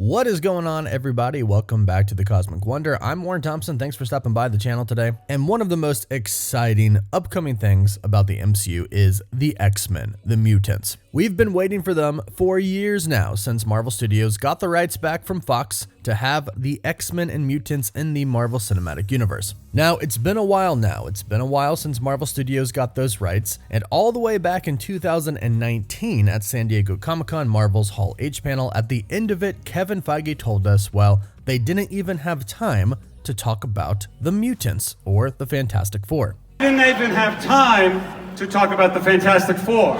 What is going on, everybody? Welcome back to the Cosmic Wonder. I'm Warren Thompson. Thanks for stopping by the channel today. And one of the most exciting upcoming things about the MCU is the X-Men, the mutants. We've been waiting for them for years now, since Marvel Studios got the rights back from Fox to have the X-Men and mutants in the Marvel Cinematic Universe. Now, it's been a while now. It's been a while since Marvel Studios got those rights, and all the way back in 2019 at San Diego Comic-Con Marvel's Hall H panel, at the end of it, Kevin Feige told us, well, they didn't even have time to talk about the mutants or the Fantastic Four. Didn't even have time to talk about the Fantastic Four.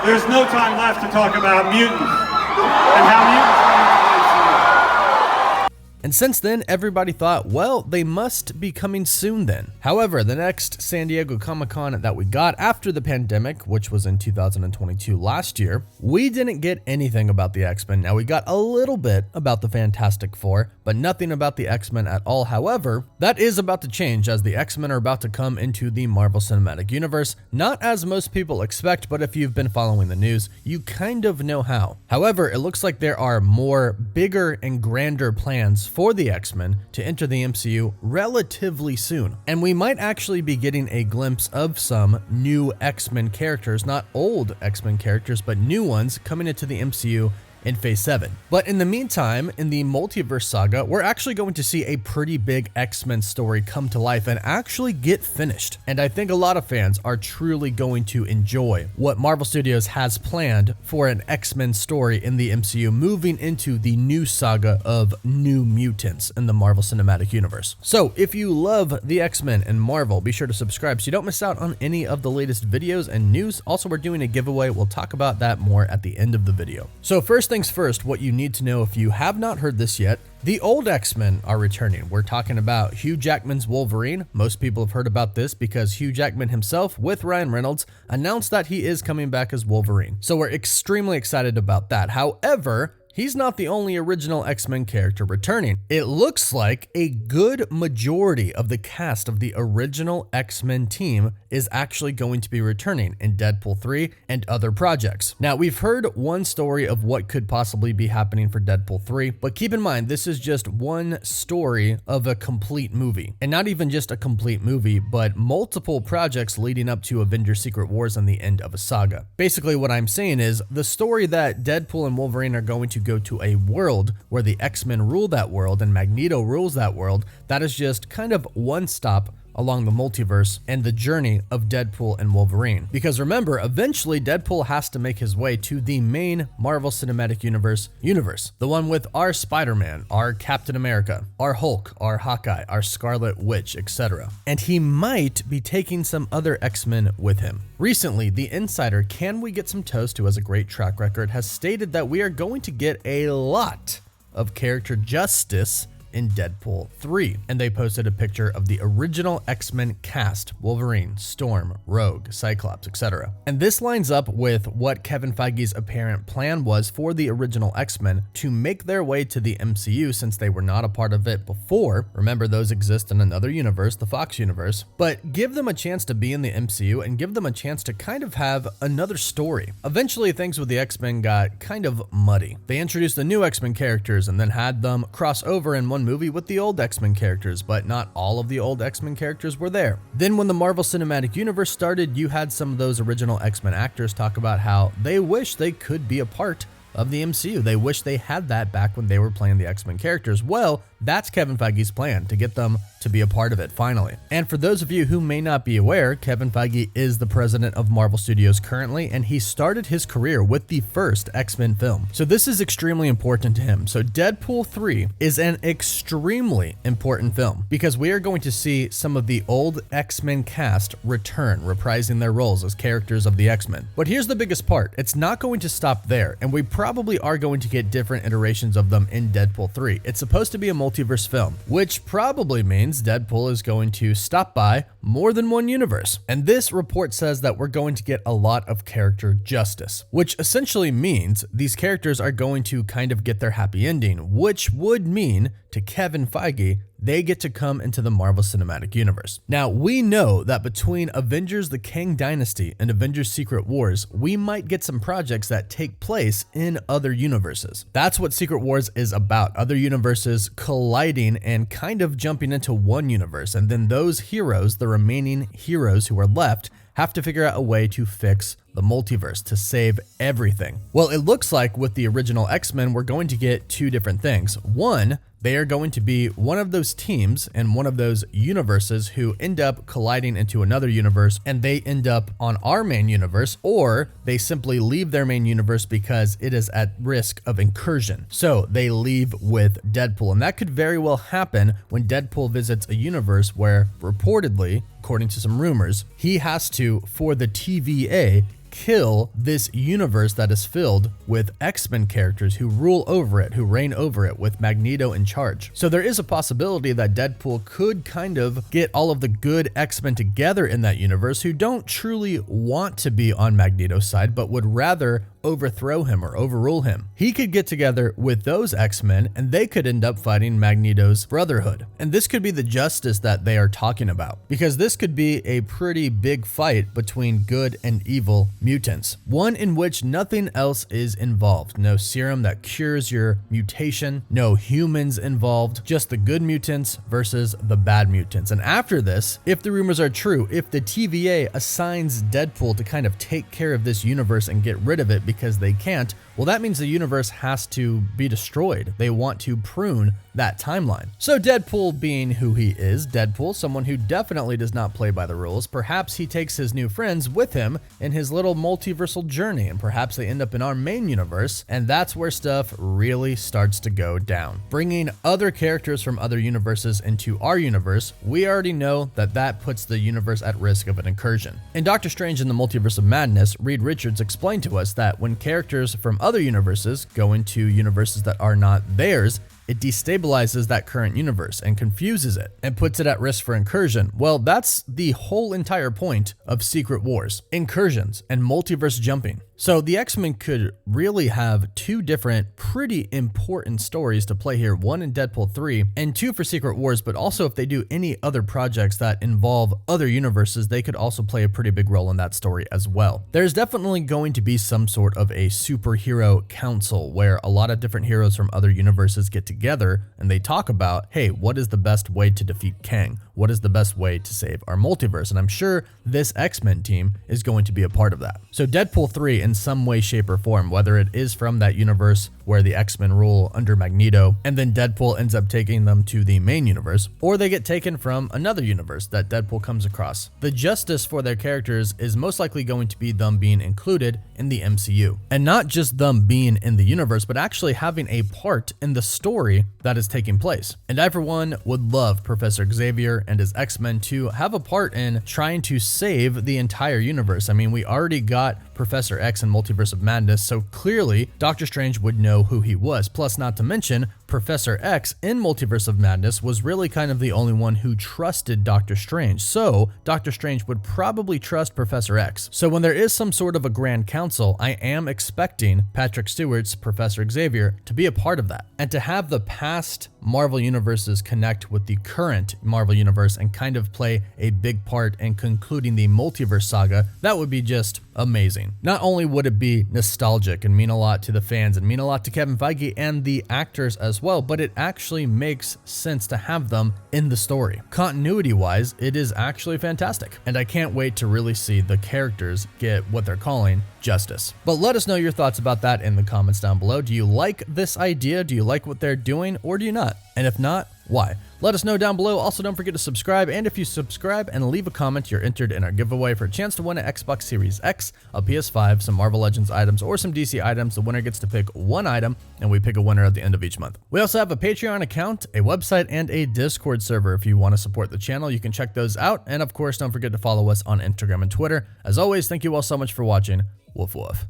There's no time left to talk about mutants and how mutants come into the MCU. And since then, everybody thought, well, they must be coming soon then. However, the next San Diego Comic-Con that we got after the pandemic, which was in 2022 last year, we didn't get anything about the X-Men. Now, we got a little bit about the Fantastic Four, but nothing about the X-Men at all. However, that is about to change as the X-Men are about to come into the Marvel Cinematic Universe. Not as most people expect, but if you've been following the news, you kind of know how. However, it looks like there are more bigger and grander plans for the X-Men to enter the MCU relatively soon. And we might actually be getting a glimpse of some new X-Men characters, not old X-Men characters, but new ones coming into the MCU in Phase 7. But in the meantime, in the multiverse saga, we're actually going to see a pretty big X-Men story come to life and actually get finished. And I think a lot of fans are truly going to enjoy what Marvel Studios has planned for an X-Men story in the MCU moving into the new saga of New Mutants in the Marvel Cinematic Universe. So if you love the X-Men and Marvel, be sure to subscribe so you don't miss out on any of the latest videos and news. Also, we're doing a giveaway. We'll talk about that more at the end of the video. So first things first, what you need to know if you have not heard this yet, the old X-Men are returning. We're talking about Hugh Jackman's Wolverine. Most people have heard about this because Hugh Jackman himself, with Ryan Reynolds, announced that he is coming back as Wolverine. So we're extremely excited about that. However, he's not the only original X-Men character returning. It looks like a good majority of the cast of the original X-Men team is actually going to be returning in Deadpool 3 and other projects. Now, we've heard one story of what could possibly be happening for Deadpool 3, but keep in mind, this is just one story of a complete movie. And not even just a complete movie, but multiple projects leading up to Avengers Secret Wars and the end of a saga. Basically, what I'm saying is, the story that Deadpool and Wolverine are going to go to a world where the X-Men rule that world and Magneto rules that world, that is just kind of one stop along the multiverse and the journey of Deadpool and Wolverine. Because remember, eventually Deadpool has to make his way to the main Marvel Cinematic Universe, the one with our Spider-Man, our Captain America, our Hulk, our Hawkeye, our Scarlet Witch, etc. And he might be taking some other X-Men with him. Recently, the insider Can We Get Some Toast, who has a great track record, has stated that we are going to get a lot of character justice in Deadpool 3, and they posted a picture of the original X-Men cast: Wolverine, Storm, Rogue, Cyclops, etc. And this lines up with what Kevin Feige's apparent plan was for the original X-Men to make their way to the MCU, since they were not a part of it before. Remember, those exist in another universe, the Fox universe, but give them a chance to be in the MCU and give them a chance to kind of have another story. Eventually, things with the X-Men got kind of muddy. They introduced the new X-Men characters and then had them cross over in one movie with the old X-Men characters, but not all of the old X-Men characters were there. Then when the Marvel Cinematic Universe started, you had some of those original X-Men actors talk about how they wish they could be a part of the MCU. They wish they had that back when they were playing the X-Men characters. Well, that's Kevin Feige's plan, to get them to be a part of it finally. And for those of you who may not be aware, Kevin Feige is the president of Marvel Studios currently, and he started his career with the first X-Men film. So this is extremely important to him. So Deadpool 3 is an extremely important film because we are going to see some of the old X-Men cast return, reprising their roles as characters of the X-Men. But here's the biggest part. It's not going to stop there, and we probably are going to get different iterations of them in Deadpool 3. It's supposed to be a multiverse film, which probably means Deadpool is going to stop by more than one universe. And this report says that we're going to get a lot of character justice, which essentially means these characters are going to kind of get their happy ending, which would mean to Kevin Feige they get to come into the Marvel Cinematic Universe. Now, we know that between Avengers the Kang Dynasty and Avengers Secret Wars, we might get some projects that take place in other universes. That's what Secret Wars is about, other universes colliding and kind of jumping into one universe, and then those heroes, the remaining heroes who are left, have to figure out a way to fix the multiverse, to save everything. Well, it looks like with the original X-Men, we're going to get two different things. One, they are going to be one of those teams in one of those universes who end up colliding into another universe, and they end up on our main universe, or they simply leave their main universe because it is at risk of incursion. So they leave with Deadpool, and that could very well happen when Deadpool visits a universe where, reportedly, according to some rumors, he has to, for the TVA, kill this universe that is filled with X-Men characters who rule over it, who reign over it, with Magneto in charge. So there is a possibility that Deadpool could kind of get all of the good X-Men together in that universe who don't truly want to be on Magneto's side, but would rather overthrow him or overrule him. He could get together with those X-Men and they could end up fighting Magneto's Brotherhood. And this could be the justice that they are talking about, because this could be a pretty big fight between good and evil mutants, one in which nothing else is involved. No serum that cures your mutation, no humans involved, just the good mutants versus the bad mutants. And after this, if the rumors are true, if the TVA assigns Deadpool to kind of take care of this universe and get rid of it because they can't, well, that means the universe has to be destroyed. They want to prune that timeline. So Deadpool being who he is, Deadpool, someone who definitely does not play by the rules, perhaps he takes his new friends with him in his little multiversal journey, and perhaps they end up in our main universe, and that's where stuff really starts to go down. Bringing other characters from other universes into our universe, we already know that that puts the universe at risk of an incursion. In Doctor Strange in the Multiverse of Madness, Reed Richards explained to us that when characters from other universes go into universes that are not theirs, it destabilizes that current universe and confuses it and puts it at risk for incursion. Well, that's the whole entire point of Secret Wars: incursions and multiverse jumping. So the X-Men could really have two different pretty important stories to play here, one in Deadpool 3 and two for Secret Wars, but also if they do any other projects that involve other universes, they could also play a pretty big role in that story as well. There's definitely going to be some sort of a superhero council where a lot of different heroes from other universes get together and they talk about, hey, what is the best way to defeat Kang? What is the best way to save our multiverse? And I'm sure this X-Men team is going to be a part of that. So Deadpool 3 in some way, shape, or form, whether it is from that universe where the X-Men rule under Magneto, and then Deadpool ends up taking them to the main universe, or they get taken from another universe that Deadpool comes across. The justice for their characters is most likely going to be them being included in the MCU. And not just them being in the universe, but actually having a part in the story that is taking place. And I, for one, would love Professor Xavier and his X-Men to have a part in trying to save the entire universe. I mean, we already got Professor X in Multiverse of Madness, so clearly Doctor Strange would know who he was. Plus, not to mention, Professor X in Multiverse of Madness was really kind of the only one who trusted Doctor Strange. So Doctor Strange would probably trust Professor X. So when there is some sort of a grand council, I am expecting Patrick Stewart's Professor Xavier to be a part of that, and to have the past Marvel universes connect with the current Marvel universe and kind of play a big part in concluding the multiverse saga. That would be just amazing. Not only would it be nostalgic and mean a lot to the fans and mean a lot to Kevin Feige and the actors as well, but it actually makes sense to have them in the story. Continuity wise, it is actually fantastic, and I can't wait to really see the characters get what they're calling justice. But let us know your thoughts about that in the comments down below. Do you like this idea? Do you like what they're doing, or do you not? And if not, why? Let us know down below. Also, don't forget to subscribe, and if you subscribe and leave a comment, you're entered in our giveaway for a chance to win an Xbox Series X, a PS5, some Marvel Legends items, or some DC items. The winner gets to pick one item, and we pick a winner at the end of each month. We also have a Patreon account, a website, and a Discord server. If you want to support the channel, you can check those out, and of course, don't forget to follow us on Instagram and Twitter. As always, thank you all so much for watching. Woof woof.